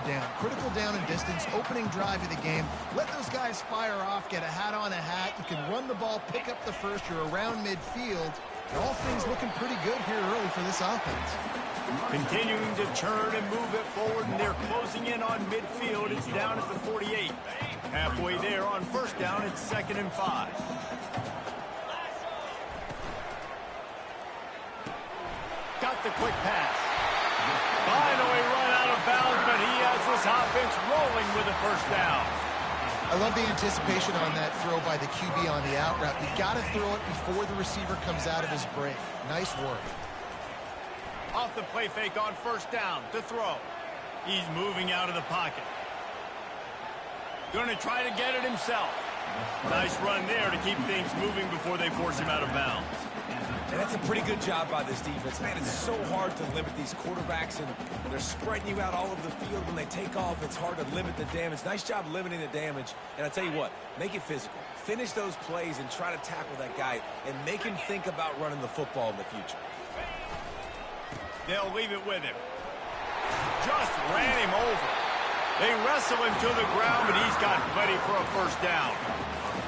down. Critical down and distance, opening drive of the game. Let those guys fire off, get a hat on a hat. You can run the ball, pick up the first. You're around midfield. And all things looking pretty good here early for this offense. Continuing to turn and move it forward, and they're closing in on midfield. It's down at the 48. Halfway there on first down, it's 2nd and 5. Got the quick pass. Finally run out of bounds, but he has this offense rolling with a first down. I love the anticipation on that throw by the QB on the out route. You got to throw it before the receiver comes out of his break. Nice work. Off the play fake on first down to throw. He's moving out of the pocket. Going to try to get it himself. Nice run there to keep things moving before they force him out of bounds. And that's a pretty good job by this defense. Man, it's so hard to limit these quarterbacks, and they're spreading you out all over the field. When they take off, it's hard to limit the damage. Nice job limiting the damage. And I tell you what, make it physical. Finish those plays and try to tackle that guy and make him think about running the football in the future. They'll leave it with him. Just ran him over. They wrestle him to the ground, but he's got plenty for a first down.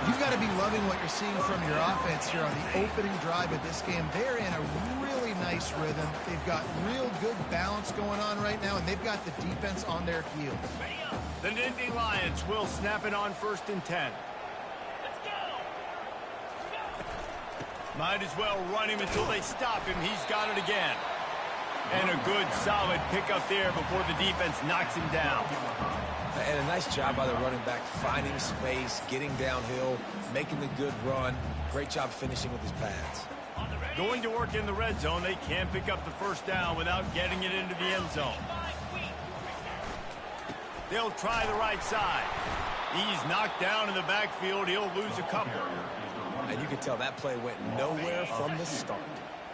You've got to be loving what you're seeing from your offense here on the opening drive of this game. They're in a really nice rhythm. They've got real good balance going on right now, and they've got the defense on their heels. The Nittany Lions will snap it on 1st and 10. Might as well run him until they stop him. He's got it again. And a good, solid pickup there before the defense knocks him down. And a nice job by the running back, finding space, getting downhill, making the good run. Great job finishing with his pads. Going to work in the red zone, they can pick up the first down without getting it into the end zone. They'll try the right side. He's knocked down in the backfield. He'll lose a couple. And you can tell that play went nowhere from the start.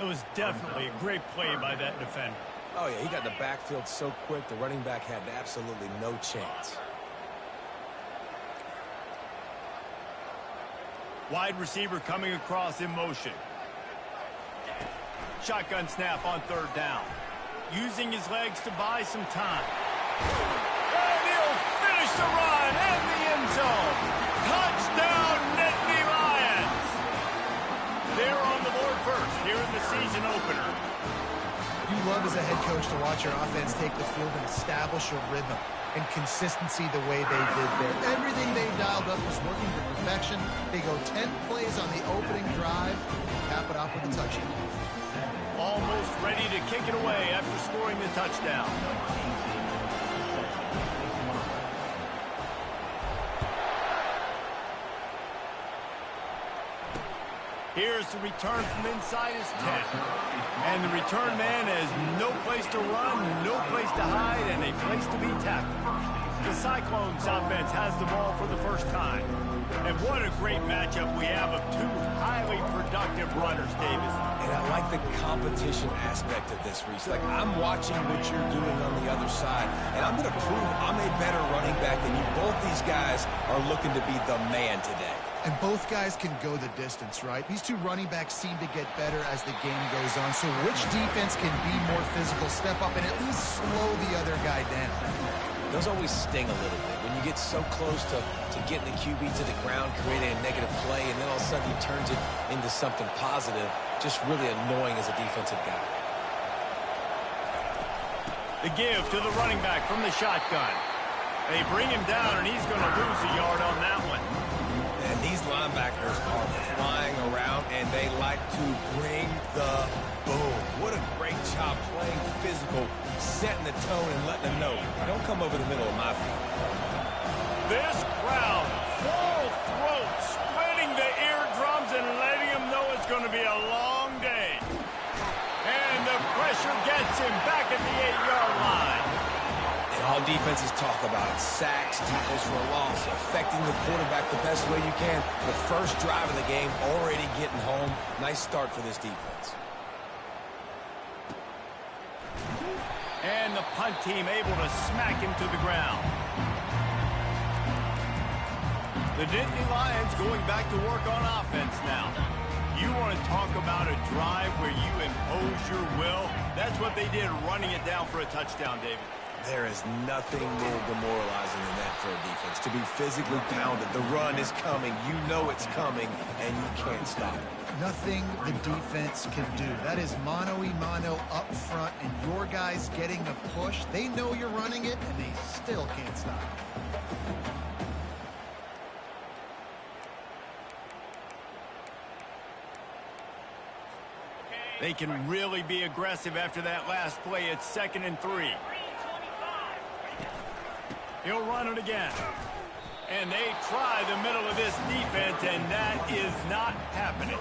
It was definitely a great play by that defender. Oh, yeah, he got in the backfield so quick, the running back had absolutely no chance. Wide receiver coming across in motion. Shotgun snap on 3rd down. Using his legs to buy some time. And he'll finish the run in the end zone. Touchdown, Nittany Lions. They're on the board first here in the season opener. You love as a head coach to watch your offense take the field and establish a rhythm and consistency the way they did there. Everything they dialed up was working to perfection. They go 10 plays on the opening drive, cap it off with a touchdown. Almost ready to kick it away after scoring the touchdown. Here's the return from inside his 10. And the return man has no place to run, no place to hide, and a place to be tackled. The Cyclones offense has the ball for the first time. And what a great matchup we have of two highly productive runners, Davis. And I like the competition aspect of this, Reese. Like, I'm watching what you're doing on the other side, and I'm going to prove I'm a better running back than you. Both these guys are looking to be the man today. And both guys can go the distance, right? These two running backs seem to get better as the game goes on. So which defense can be more physical, step up, and at least slow the other guy down? Those always sting a little bit. When you get so close to getting the QB to the ground, creating a negative play, and then all of a sudden he turns it into something positive, just really annoying as a defensive guy. The give to the running back from the shotgun. They bring him down, and he's going to lose a yard on that one. And these linebackers are flying around, and they like to bring the boom. What a great job playing physical, setting the tone and letting them know, don't come over the middle of my field. This crowd, full throat, splitting the eardrums and letting them know it's going to be a long day. And the pressure gets him back at the 8-yard line. All defenses talk about it. Sacks, tackles for a loss, affecting the quarterback the best way you can. The first drive of the game, already getting home. Nice start for this defense. And the punt team able to smack him to the ground. The Nittany Lions going back to work on offense now. You want to talk about a drive where you impose your will? That's what they did, running it down for a touchdown, David. There is nothing more demoralizing than that for a defense. To be physically pounded. The run is coming. You know it's coming, and you can't stop it. Nothing the defense can do. That is mano-a-mano up front, and your guys getting the push. They know you're running it, and they still can't stop it. They can really be aggressive after that last play. It's 2nd and 3. He'll run it again. And they try the middle of this defense, and that is not happening.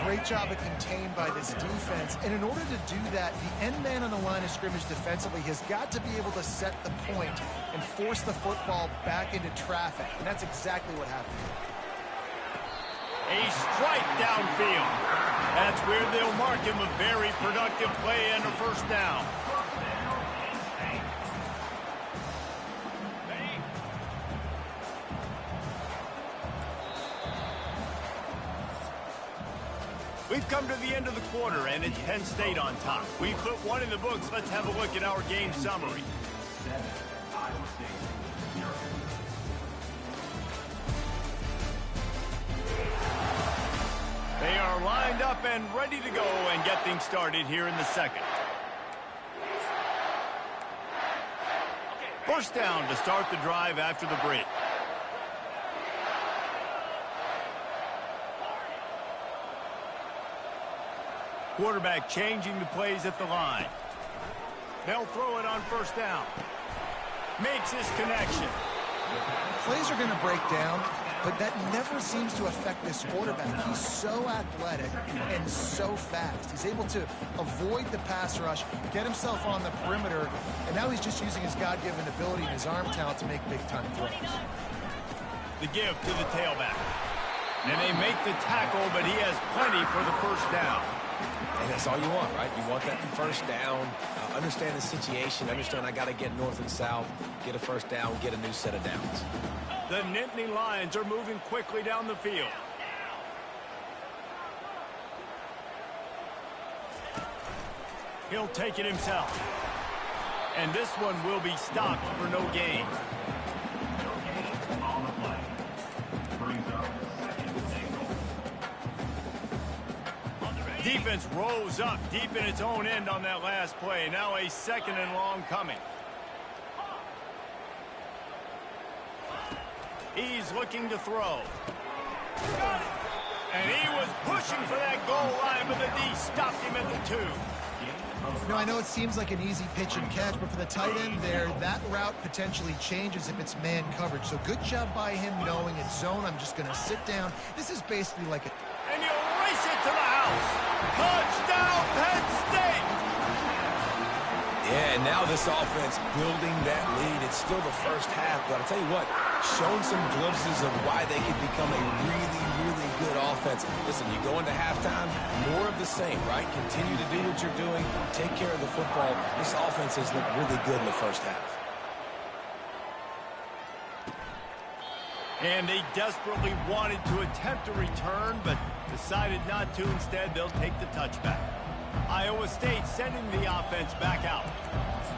Great job of contained by this defense. And in order to do that, the end man on the line of scrimmage defensively has got to be able to set the point and force the football back into traffic. And that's exactly what happened. A strike downfield. That's where they'll mark him a very productive play and a first down. We've come to the end of the quarter, and it's Penn State on top. We put one in the books. Let's have a look at our game summary. They are lined up and ready to go and get things started here in the second. First down to start the drive after the break. Quarterback changing the plays at the line. They'll throw it on first down. Makes his connection. Plays are going to break down, but that never seems to affect this quarterback. He's so athletic and so fast. He's able to avoid the pass rush, get himself on the perimeter, and now he's just using his God-given ability and his arm talent to make big-time throws. The give to the tailback. And they make the tackle, but he has plenty for the first down. And that's all you want, right? You want that first down. Understand the situation. Understand I got to get north and south, get a first down, get a new set of downs. The Nittany Lions are moving quickly down the field. He'll take it himself. And this one will be stopped for no gain. Defense rolls up deep in its own end on that last play. Now a 2nd and long coming. He's looking to throw. And he was pushing for that goal line, but the D stopped him at the 2. You know, I know it seems like an easy pitch and catch, but for the tight end there, that route potentially changes if it's man coverage. So good job by him knowing it's zone. I'm just going to sit down. This is basically like a... And you'll race it to the house. Touchdown, Penn State! Yeah, and now this offense building that lead. It's still the first half, but I'll tell you what, showing some glimpses of why they could become a really, really good offense. Listen, you go into halftime, more of the same, right? Continue to do what you're doing, take care of the football. This offense has looked really good in the first half. And they desperately wanted to attempt a return, but decided not to. Instead, they'll take the touchback. Iowa State sending the offense back out.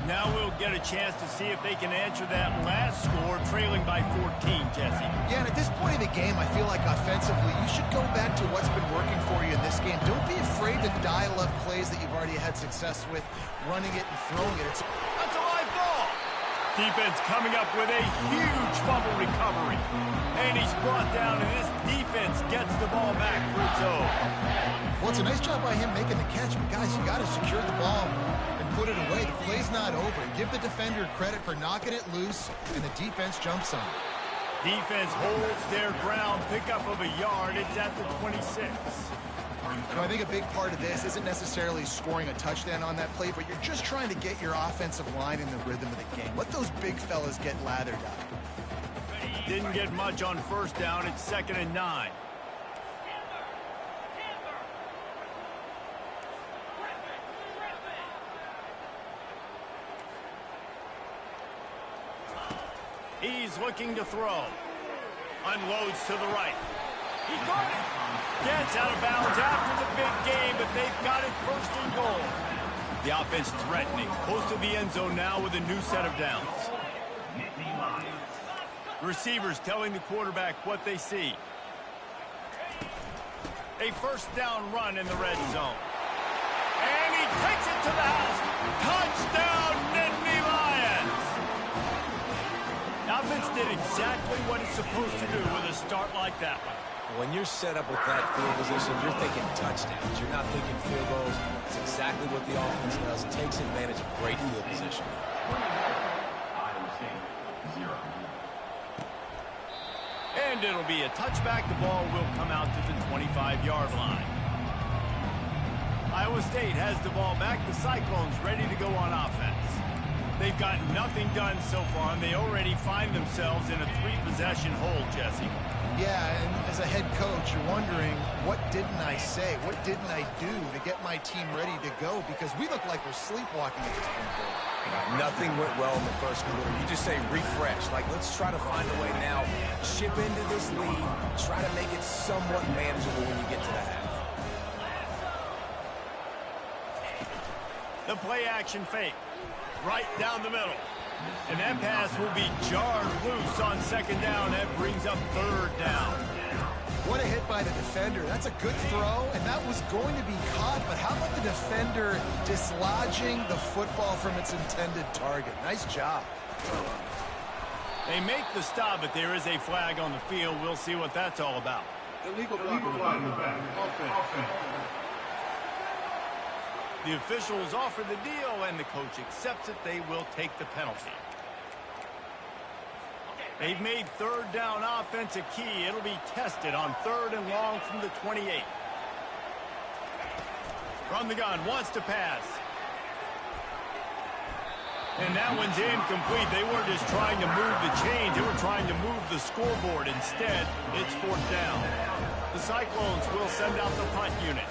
Now we'll get a chance to see if they can answer that last score, trailing by 14, Jesse. Yeah, and at this point in the game, I feel like offensively, you should go back to what's been working for you in this game. Don't be afraid to dial up plays that you've already had success with, running it and throwing it. That's a live ball. Defense coming up with a huge fumble recovery. And he's brought down, and this defense gets the ball back for its own. Well, it's a nice job by him making the catch, but guys, you got to secure the ball and put it away. The play's not over. Give the defender credit for knocking it loose, and the defense jumps on it. Defense holds their ground, pickup of a yard. It's at the 26. You know, I think a big part of this isn't necessarily scoring a touchdown on that play, but you're just trying to get your offensive line in the rhythm of the game. Let those big fellas get lathered up. Didn't get much on first down. It's 2nd and 9. He's looking to throw. Unloads to the right. He got it. Gets out of bounds after the big game, but they've got it 1st and goal. The offense threatening, close to the end zone now with a new set of downs. Receivers telling the quarterback what they see. A first down run in the red zone. And he takes it to the house. Touchdown, Nittany Lions! The offense did exactly what it's supposed to do with a start like that one. When you're set up with that field position, you're thinking touchdowns. You're not thinking field goals. It's exactly what the offense does. It takes advantage of great field position. And it'll be a touchback. The ball will come out to the 25-yard line. Iowa State has the ball back. The Cyclones ready to go on offense. They've got nothing done so far, and they already find themselves in a 3-possession hole, Jesse. Yeah, and as a head coach, you're wondering, what didn't I say? What didn't I do to get my team ready to go? Because we look like we're sleepwalking at this point. Nothing went well in the first quarter. You just say refresh. Like, let's try to find a way now. Chip into this lead. Try to make it somewhat manageable when you get to the half. The play action fake. Right down the middle. And that pass will be jarred loose on second down. That brings up third down. What a hit by the defender. That's a good throw, and that was going to be caught. But how about the defender dislodging the football from its intended target? Nice job. They make the stop, but there is a flag on the field. We'll see what that's all about. Illegal flag in the back. Offense. The officials offer the deal, and the coach accepts it. They will take the penalty. They've made third down offense a key. It'll be tested on 3rd and long from the 28. From the gun, wants to pass. And that one's incomplete. They weren't just trying to move the chains. They were trying to move the scoreboard. Instead, it's 4th down. The Cyclones will send out the punt unit.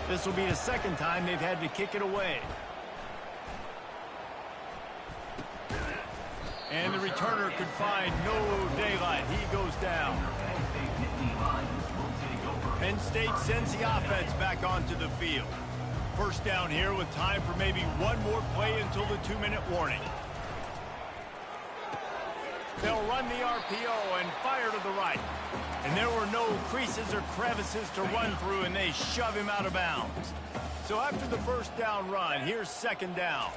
This will be the second time they've had to kick it away. And the returner could find no daylight. He goes down. Penn State sends the offense back onto the field. First down here with time for maybe one more play until the 2-minute warning. They'll run the RPO and fire to the right. And there were no creases or crevices to run through, and they shove him out of bounds. So after the first down run, here's second down.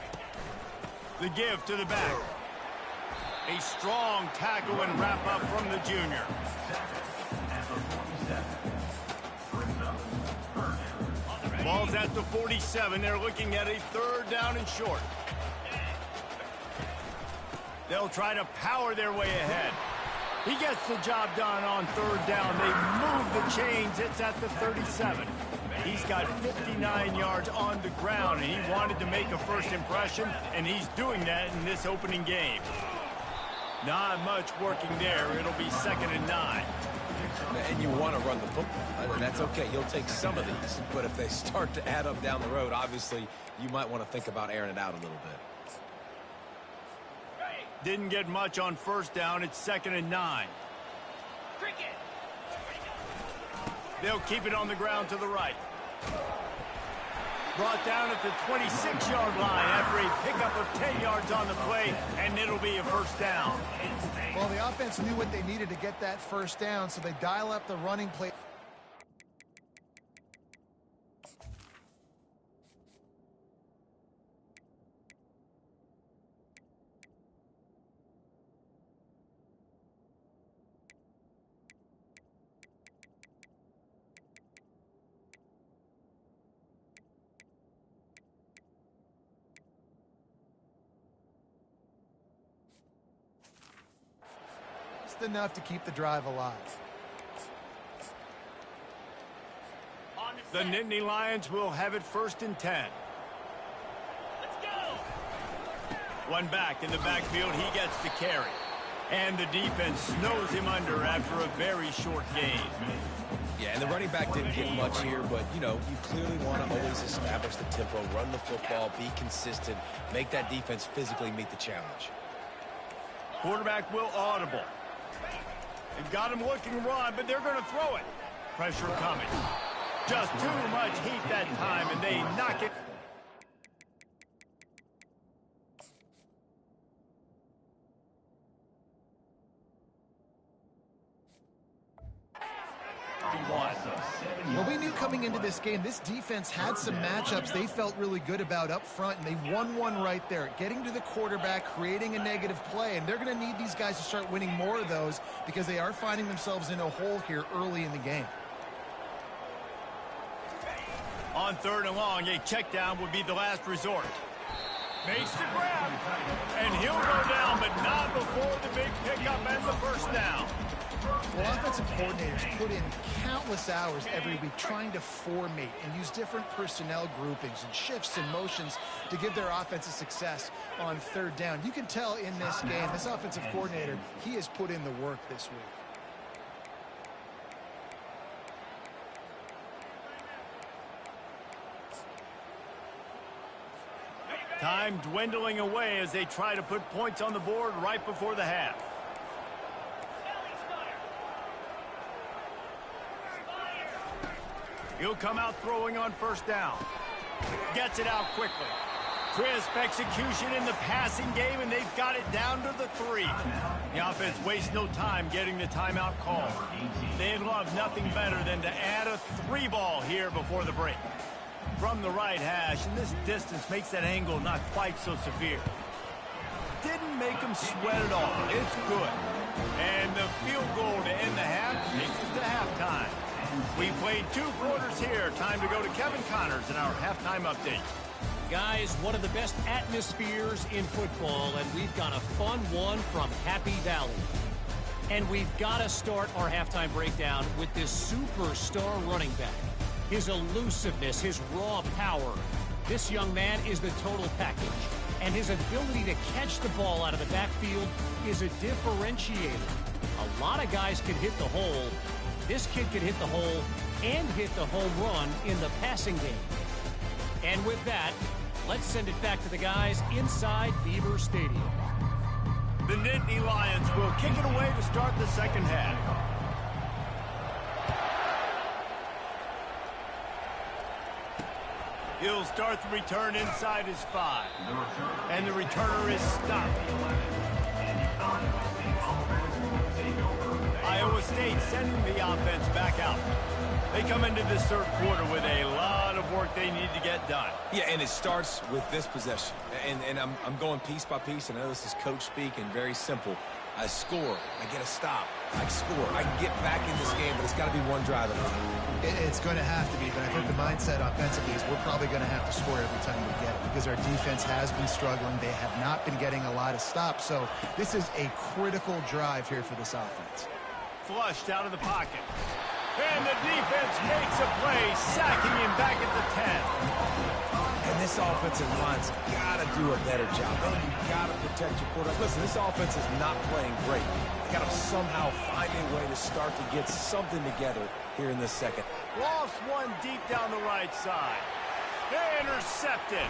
The give to the back. A strong tackle and wrap up from the junior. Ball's at the 47. They're looking at a 3rd down and short. They'll try to power their way ahead. He gets the job done on 3rd down. They move the chains. It's at the 37. He's got 59 yards on the ground, and he wanted to make a first impression, and he's doing that in this opening game. Not much working there. It'll be 2nd and 9. And you want to run the football. That's okay. You'll take some of these. But if they start to add up down the road, obviously, you might want to think about airing it out a little bit. Didn't get much on first down. It's 2nd and 9. They'll keep it on the ground to the right. Brought down at the 26-yard line after a pickup of 10 yards on the play, and it'll be a first down. Well, the offense knew what they needed to get that first down, so they dial up the running play. Enough to keep the drive alive. The Nittany Lions will have it 1st and 10. Let's go. One back in the backfield. He gets the carry. And the defense snows him under after a very short game. Yeah, and the running back didn't get much here, but, you know, you clearly want to always establish the tempo, run the football, be consistent, make that defense physically meet the challenge. Quarterback will audible. They've got him looking run, but they're going to throw it. Pressure coming. Just too much heat that time, and they knock it. coming into this game, this defense had some matchups they felt really good about up front, and they won one right there, getting to the quarterback, creating a negative play, and they're going to need these guys to start winning more of those because they are finding themselves in a hole here early in the game. On 3rd and long, a check down would be the last resort. Makes the grab, and he'll go down, but not before the big pickup and the first down. Well, offensive coordinators put in countless hours every week trying to formate and use different personnel groupings and shifts and motions to give their offensive success on 3rd down. You can tell in this game, this offensive coordinator, he has put in the work this week. Time dwindling away as they try to put points on the board right before the half. He'll come out throwing on 1st down. Gets it out quickly. Crisp execution in the passing game, and they've got it down to the 3. The offense wastes no time getting the timeout call. They'd love nothing better than to add a 3 ball here before the break. From the right hash, and this distance makes that angle not quite so severe. Didn't make him sweat at all. It's good. And the field goal to end the half takes us to halftime. We played 2 quarters here. Time to go to Kevin Connors in our halftime update. Guys, one of the best atmospheres in football, and we've got a fun one from Happy Valley. And we've got to start our halftime breakdown with this superstar running back. His elusiveness, his raw power. This young man is the total package. And his ability to catch the ball out of the backfield is a differentiator. A lot of guys can hit the hole. This kid can hit the hole and hit the home run in the passing game. And with that, let's send it back to the guys inside Beaver Stadium. The Nittany Lions will kick it away to start the 2nd half. He'll start the return inside his 5. And the returner is stopped. Iowa State sending the offense back out. They come into this 3rd quarter with a lot of work they need to get done. Yeah, and it starts with this possession. And I'm going piece by piece, and I know this is coach speak and very simple. I score, I get a stop, I score, I can get back in this game, but it's got to be one drive at a time. It's going to have to be, but I think the mindset offensively is we're probably going to have to score every time we get it because our defense has been struggling. They have not been getting a lot of stops, so this is a critical drive here for this offense. Flushed out of the pocket. And the defense makes a play, sacking him back at the 10. And this offensive line's got to do a better job. You got to protect your quarterback. Listen, this offense is not playing great. They got to somehow find a way to start to get something together here in this 2nd. Lost one deep down the right side. Intercepted.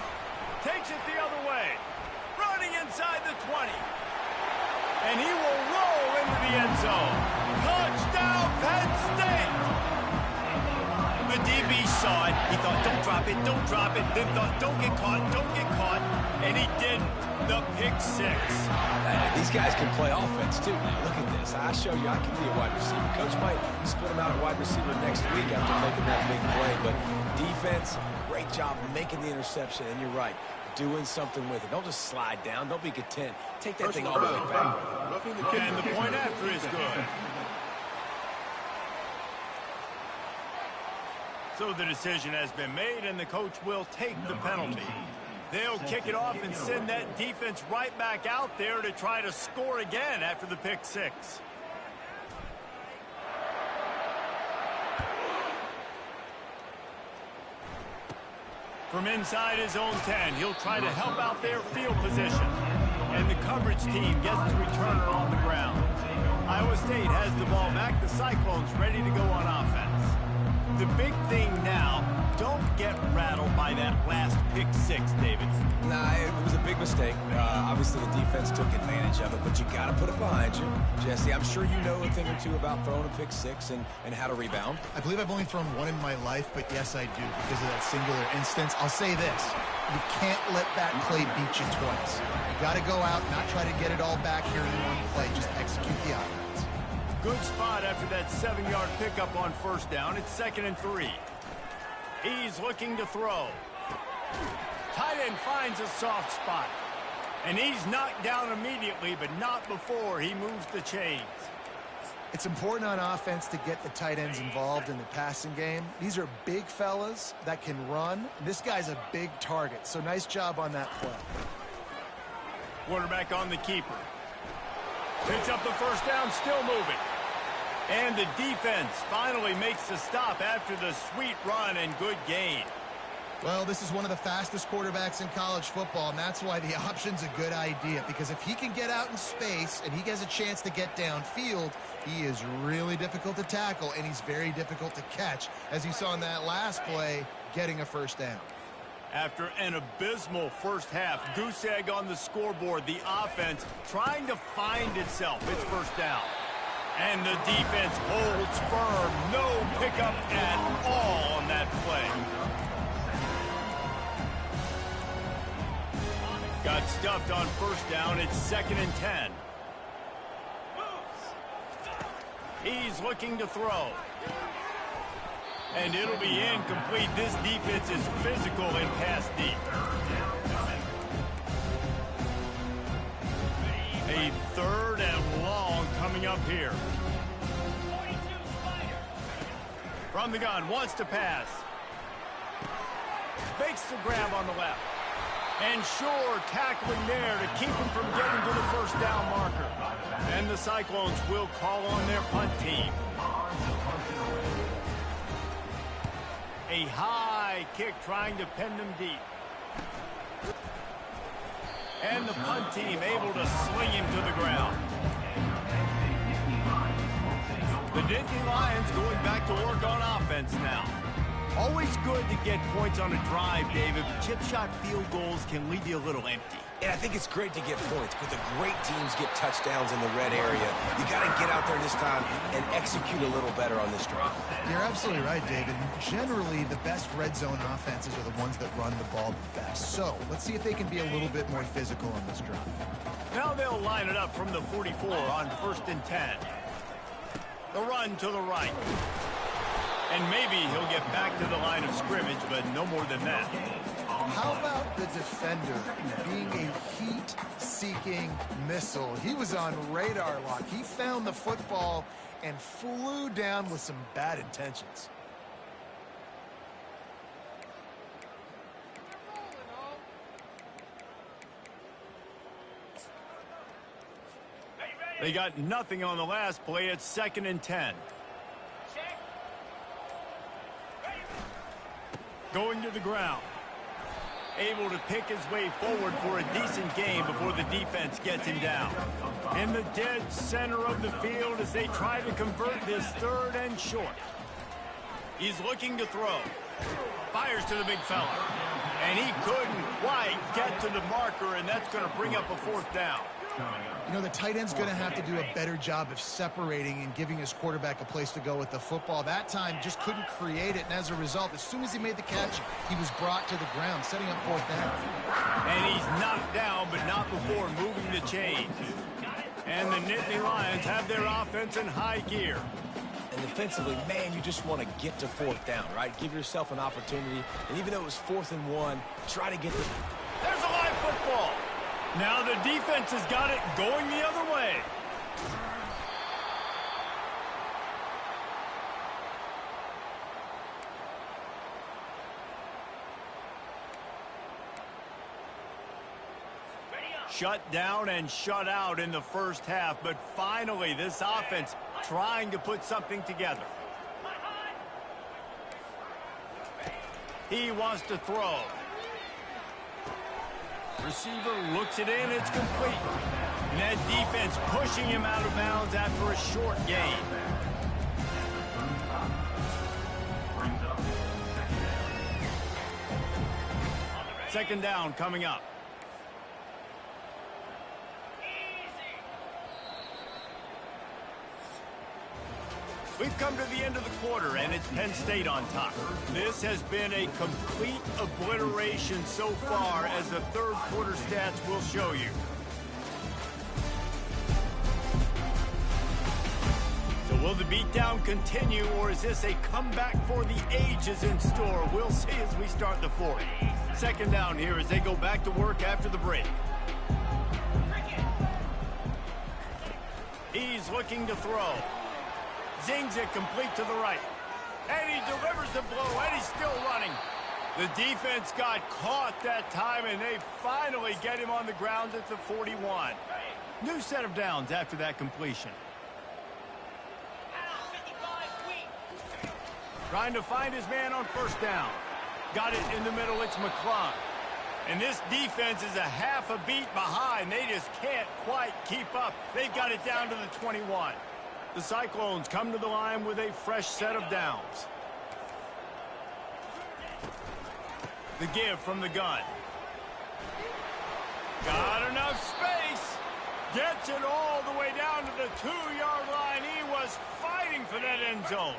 Takes it the other way. Running inside the 20. And he will roll into the end zone. Touchdown, Penn State! The DB saw it. He thought, don't drop it, don't drop it. Then thought, don't get caught, don't get caught. And he didn't. The pick 6. These guys can play offense, too. Now, look at this. I show you I can be a wide receiver. Coach might split him out at wide receiver next week after making that big play. But defense, great job making the interception. And you're right, doing something with it. Don't just slide down. Don't be content. Take that thing all the way back. And the point after is good. So the decision has been made, and the coach will take the penalty. They'll kick it off and send that defense right back out there to try to score again after the pick 6. From inside his own 10, he'll try to help out their field position. And the coverage team gets the returner on the ground. Iowa State has the ball back. The Cyclones ready to go on offense. The big thing now, don't get rattled by that last pick 6, David. Nah, it was a big mistake. Obviously, the defense took advantage of it, but you got to put it behind you. Jesse, I'm sure you know a thing or two about throwing a pick 6 and how to rebound. I believe I've only thrown one in my life, but yes, I do because of that singular instance. I'll say this. You can't let that play beat you twice. You got to go out, not try to get it all back here in one play. Just execute the offense. Good spot after that 7-yard pickup on 1st down. It's 2nd and 3. He's looking to throw. Tight end finds a soft spot. And he's knocked down immediately, but not before he moves the chains. It's important on offense to get the tight ends involved in the passing game. These are big fellas that can run. This guy's a big target, so nice job on that play. Quarterback on the keeper. Picks up the first down, still moving. And the defense finally makes the stop after the sweet run and good gain. Well, this is one of the fastest quarterbacks in college football, and that's why the option's a good idea. Because if he can get out in space and he gets a chance to get downfield, he is really difficult to tackle, and he's very difficult to catch, as you saw in that last play, getting a first down. After an abysmal first half, goose egg on the scoreboard, the offense trying to find itself. It's first down. And the defense holds firm. No pickup at all on that play. Got stuffed on first down. It's 2nd and 10. He's looking to throw. And it'll be incomplete. This defense is physical and pass deep. A 3rd and long coming up here. From the gun, wants to pass. Makes the grab on the left. And sure, tackling there to keep him from getting to the first down marker. And the Cyclones will call on their punt team. A high kick trying to pin them deep. And the punt team able to sling him to the ground. The Nittany Lions going back to work on offense now. Always good to get points on a drive, David, but chip shot field goals can leave you a little empty. And I think it's great to get points, but the great teams get touchdowns in the red area. You got to get out there this time and execute a little better on this drive. You're absolutely right, David. Generally, the best red zone offenses are the ones that run the ball the best. So let's see if they can be a little bit more physical on this drive. Now they'll line it up from the 44 on 1st and 10. The run to the right. And maybe he'll get back to the line of scrimmage, but no more than that. How about the defender being a heat-seeking missile? He was on radar lock. He found the football and flew down with some bad intentions. They got nothing on the last play. It's 2nd and 10. Going to the ground. Able to pick his way forward for a decent game before the defense gets him down. In the dead center of the field as they try to convert this 3rd and short. He's looking to throw. Fires to the big fella. And he couldn't quite get to the marker, and that's going to bring up a 4th down. You know, the tight end's going to have to do a better job of separating and giving his quarterback a place to go with the football. That time just couldn't create it, and as a result, as soon as he made the catch, he was brought to the ground, setting up 4th down. And he's knocked down, but not before moving the chains. And the Nittany Lions have their offense in high gear. And defensively, man, you just want to get to 4th down, right? Give yourself an opportunity. And even though it was 4th and 1, try to get the... There's a live football. Now the defense has got it going the other way. Shut down and shut out in the first half, but finally this offense trying to put something together. He wants to throw. Receiver looks it in, it's complete. And that defense pushing him out of bounds after a short gain. Second down coming up. We've come to the end of the quarter, and it's Penn State on top. This has been a complete obliteration so far, as the 3rd quarter stats will show you. So will the beatdown continue, or is this a comeback for the ages in store? We'll see as we start the fourth. Second down here as they go back to work after the break. He's looking to throw. Zings it complete to the right. And he delivers the blow, and he's still running. The defense got caught that time, and they finally get him on the ground at the 41. New set of downs after that completion. Trying to find his man on first down. Got it in the middle, it's McClung. And this defense is a half a beat behind. They just can't quite keep up. They've got it down to the 21. The Cyclones come to the line with a fresh set of downs. The give from the gun. Got enough space. Gets it all the way down to the 2-yard line. He was fighting for that end zone.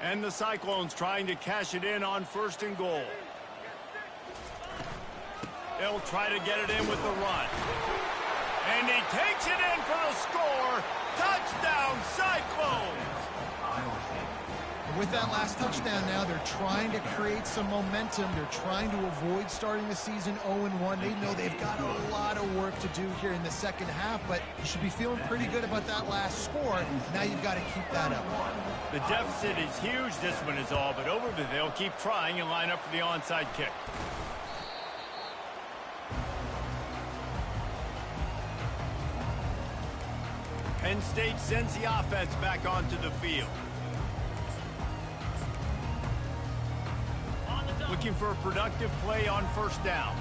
And the Cyclones trying to cash it in on first and goal. They'll try to get it in with the run. And he takes it in for the score. Touchdown, Cyclones! With that last touchdown now, they're trying to create some momentum. They're trying to avoid starting the season 0-1. They know they've got a lot of work to do here in the second half, but you should be feeling pretty good about that last score. Now you've got to keep that up. The deficit is huge, this one is all, but over there they'll keep trying and line up for the onside kick. Penn State sends the offense back onto the field. Looking for a productive play on first down.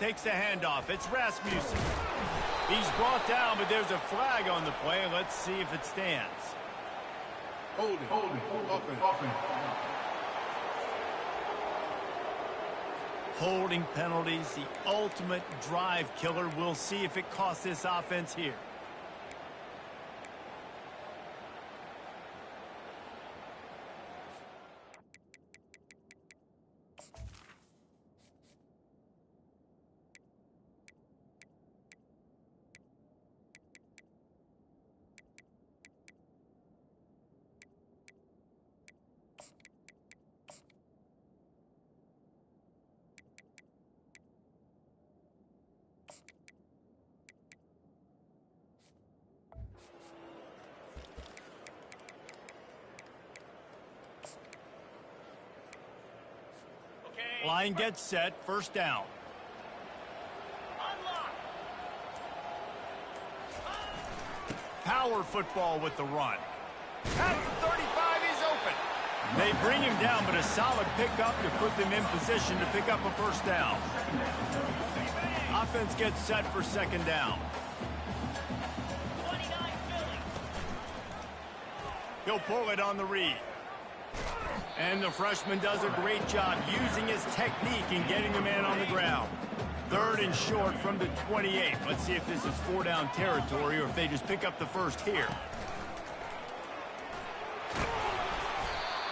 Takes the handoff. It's Rasmussen. He's brought down, but there's a flag on the play. Let's see if it stands. Holding. Offense. Holding penalties, the ultimate drive killer. We'll see if it costs this offense here. Line gets set, first down. Power football with the run. At the 35, he's open. They bring him down, but a solid pickup to put them in position to pick up a first down. Offense gets set for second down. He'll pull it on the read. And the freshman does a great job using his technique and getting the man on the ground. Third and short from the 28. Let's see if this is 4-down territory or if they just pick up the first here.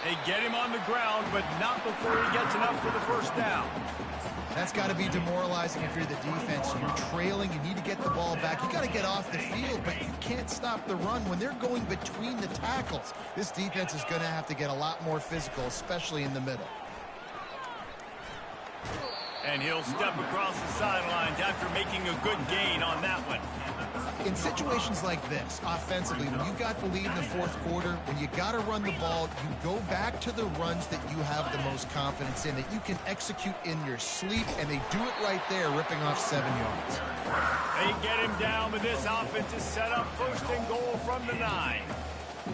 They get him on the ground, but not before he gets enough for the first down. That's got to be demoralizing if you're the defense. You're trailing. You need to get the ball back. You got to get off the field, but you can't stop the run. When they're going between the tackles, this defense is going to have to get a lot more physical, especially in the middle. And he'll step across the sidelines after making a good gain on that one. In situations like this, offensively, when you got the lead in the fourth quarter, when you got to run the ball, you go back to the runs that you have the most confidence in, that you can execute in your sleep, and they do it right there, ripping off 7 yards. They get him down, but this offense is set up first and goal from the 9.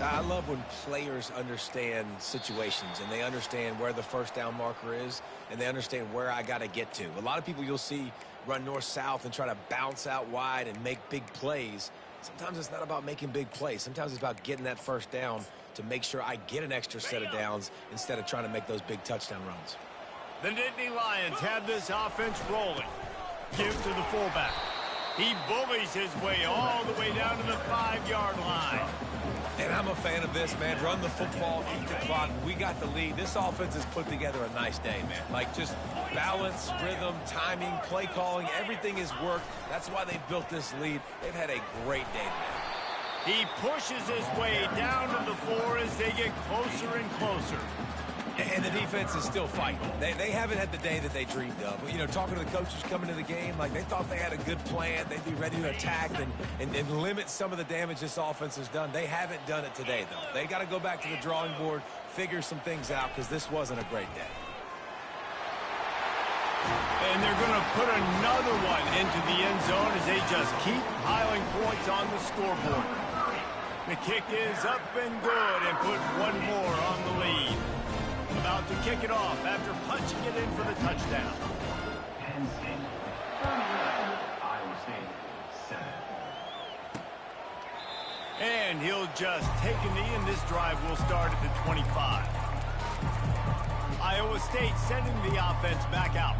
I love when players understand situations and they understand where the first down marker is and they understand where I got to get to. A lot of people you'll see run north-south and try to bounce out wide and make big plays. Sometimes it's not about making big plays. Sometimes it's about getting that first down to make sure I get an extra set of downs instead of trying to make those big touchdown runs. The Nittany Lions have this offense rolling. Give to the fullback. He bullies his way all the way down to the 5-yard line. And I'm a fan of this, man. Run the football, eat the clock. We got the lead. This offense has put together a nice day, man. Like, just balance, rhythm, timing, play calling, everything has worked. That's why they've built this lead. They've had a great day today. He pushes his way down to the 4 as they get closer and closer. And the defense is still fighting. They haven't had the day that they dreamed of. You know, talking to the coaches coming to the game, like they thought they had a good plan. They'd be ready to attack and limit some of the damage this offense has done. They haven't done it today, though. They got to go back to the drawing board, figure some things out, because this wasn't a great day. And they're going to put another one into the end zone as they just keep piling points on the scoreboard. The kick is up and good and put one more on the lead. About to kick it off after punching it in for the touchdown. Penn State, Iowa State, 7. And he'll just take a knee, and this drive will start at the 25. Iowa State sending the offense back out.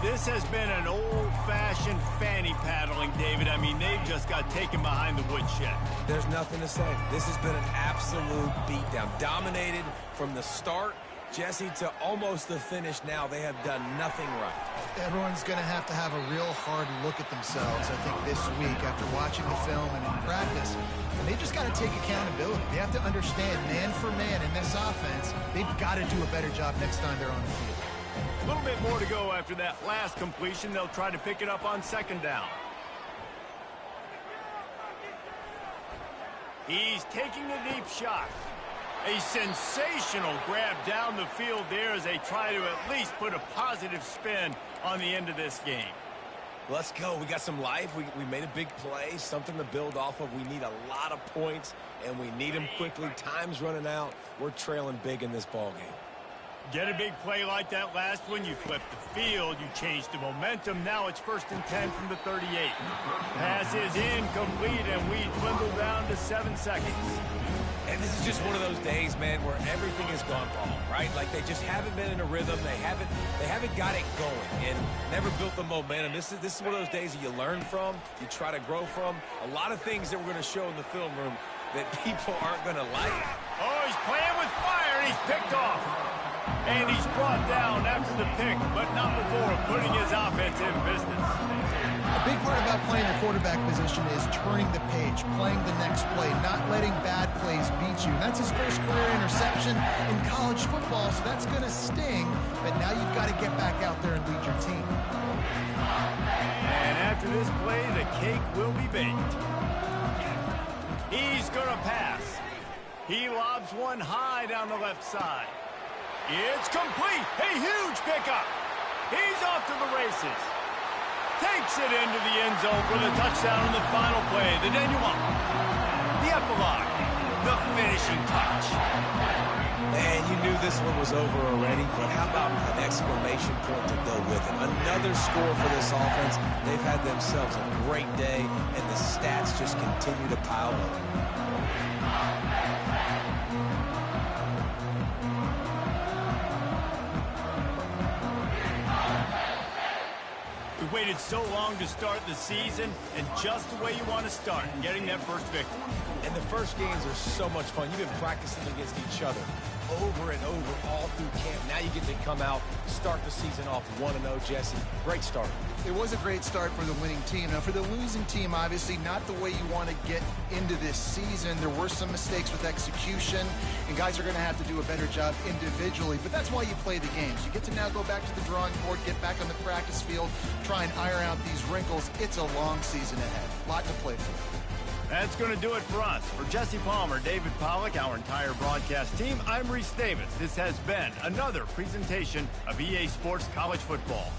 This has been an old-fashioned fanny paddling, David. I mean, they've just got taken behind the woodshed. There's nothing to say. This has been an absolute beatdown. Dominated from the start, Jesse, to almost the finish now. They have done nothing right. Everyone's going to have a real hard look at themselves, I think, this week after watching the film and in practice. And they've just got to take accountability. They have to understand, man for man in this offense, they've got to do a better job next time they're on the field. A little bit more to go after that last completion. They'll try to pick it up on second down. He's taking a deep shot. A sensational grab down the field there as they try to at least put a positive spin on the end of this game. Let's go. We got some life. We made a big play, something to build off of. We need a lot of points, and we need them quickly. Time's running out. We're trailing big in this ball game. Get a big play like that last one. You flip the field. You change the momentum. Now it's 1st and 10 from the 38. Pass is incomplete, and we dwindle down to 7 seconds. And this is just one of those days, man, where everything has gone wrong, right? Like they just haven't been in a rhythm. They haven't got it going and never built the momentum. This is one of those days that you learn from, you try to grow from. A lot of things that we're going to show in the film room that people aren't going to like. Oh, he's playing with fire, and he's picked off. And he's brought down after the pick, but not before putting his offense in business. A big part about playing the quarterback position is turning the page, playing the next play, not letting bad plays beat you. And that's his first career interception in college football, so that's going to sting. But now you've got to get back out there and lead your team. And after this play, the cake will be baked. He's going to pass. He lobs one high down the left side. It's complete. A huge pickup. He's off to the races. Takes it into the end zone for the touchdown on the final play. The denouement. The epilogue. The finishing touch. Man, you knew this one was over already, but how about an exclamation point to go with it? Another score for this offense. They've had themselves a great day, and the stats just continue to pile up. We waited so long to start the season, and just the way you want to start, getting that first victory. And the first games are so much fun. You've been practicing against each other over and over all through camp. Now you get to come out, start the season off 1-0, Jesse. Great start. It was a great start for the winning team. Now, for the losing team, obviously not the way you want to get into this season. There were some mistakes with execution, and guys are going to have to do a better job individually. But that's why you play the games. You get to now go back to the drawing board, get back on the practice field, try and iron out these wrinkles. It's a long season ahead. A lot to play for. That's going to do it for us. For Jesse Palmer, David Pollack, our entire broadcast team, I'm Reese Davis. This has been another presentation of EA Sports College Football.